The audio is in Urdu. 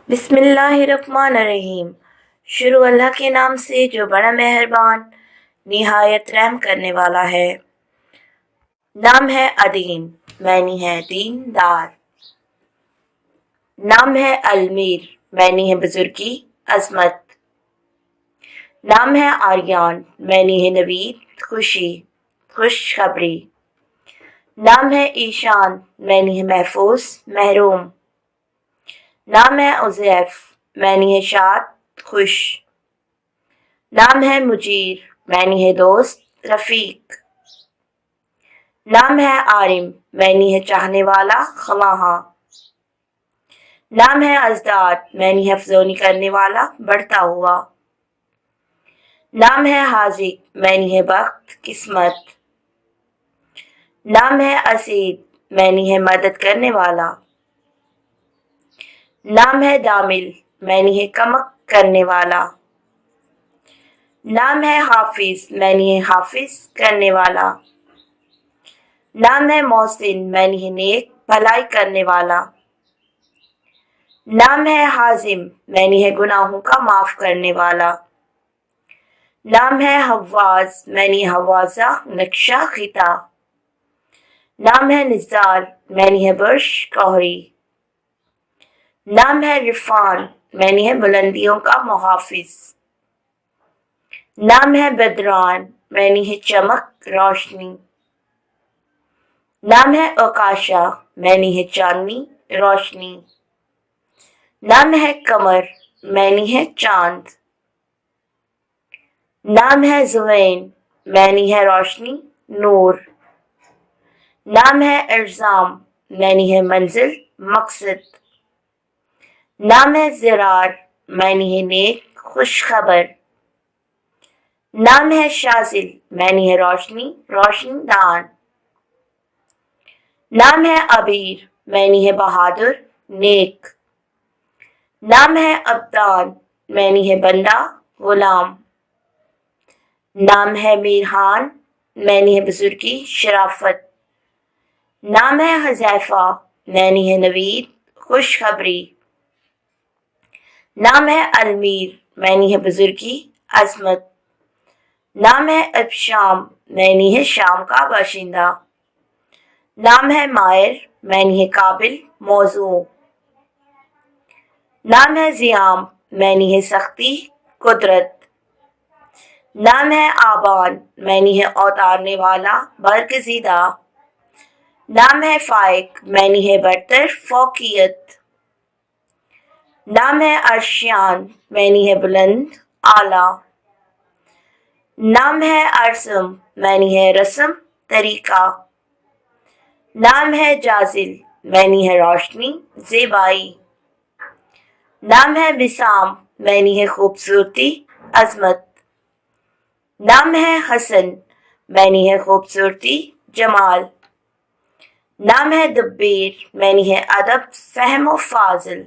بسم اللہ الرحمن الرحیم۔ شروع اللہ کے نام سے جو بڑا مہربان نہایت رحم کرنے والا ہے۔ نام ہے ادین، معنی ہے دین دار۔ نام ہے المیر، معنی ہے بزرگی عظمت۔ نام ہے آریان، معنی ہے نوید خوشی خوشخبری۔ نام ہے ایشان، معنی ہے محفوظ محروم۔ نام ہے عزیف، معنی ہے شاد خوش۔ نام ہے مجیر، معنی ہے دوست رفیق۔ نام ہے عارم، معنی ہے چاہنے والا خواہاں۔ نام ہے ازداد، معنی ہے افزونی کرنے والا بڑھتا ہوا۔ نام ہے حاذق، معنی ہے بخت قسمت۔ نام ہے اسید، معنی ہے مدد کرنے والا۔ نام ہے دامل، معنی ہے کمک کرنے والا۔ نام ہے حافظ، معنی ہے حافظ کرنے والا۔ نام ہے محسن، معنی ہے نیک بھلائی کرنے والا۔ نام ہے حازم، معنی ہے گناہوں کا معاف کرنے والا۔ نام ہے حواز، معنی ہے حوازہ نقشہ خطا۔ نام ہے نزال، معنی ہے برش کوہری۔ نام ہے رفان، معنی ہے بلندیوں کا محافظ۔ نام ہے بدران، معنی ہے چمک روشنی۔ نام ہے عکاشہ، معنی ہے چاندنی روشنی۔ نام ہے قمر، معنی ہے چاند۔ نام ہے زوین، معنی ہے روشنی نور۔ نام ہے ارزام، معنی ہے منزل مقصد۔ نام ہے زرار، معنی ہے نیک خوشخبر۔ نام ہے شازل، معنی ہے روشنی روشن دان۔ نام ہے عبیر، معنی ہے بہادر نیک۔ نام ہے عبدان، معنی ہے بندہ غلام۔ نام ہے میرحان، معنی ہے بزرگی شرافت۔ نام ہے حذیفہ، معنی ہے نوید خوشخبری۔ نام ہے المیر، معنی ہے بزرگی عظمت۔ نام ہے ابشام، معنی ہے شام کا باشندہ۔ نام ہے ماہر، معنی ہے قابل موضوع۔ نام ہے زیام، معنی ہے سختی قدرت۔ نام ہے آبان، معنی ہے اتارنے والا برگزیدہ۔ نام ہے فائق، معنی ہے برتر فوقیت۔ نام ہے عرشیان، معنی ہے بلند اعلیٰ۔ نام ہے ارسم، معنی ہے رسم طریقہ۔ نام ہے جازل، معنی ہے روشنی زیبائی۔ نام ہے بسام، معنی ہے خوبصورتی عظمت۔ نام ہے حسن، معنی ہے خوبصورتی جمال۔ نام ہے دبیر، معنی ہے ادب فہم و فاضل۔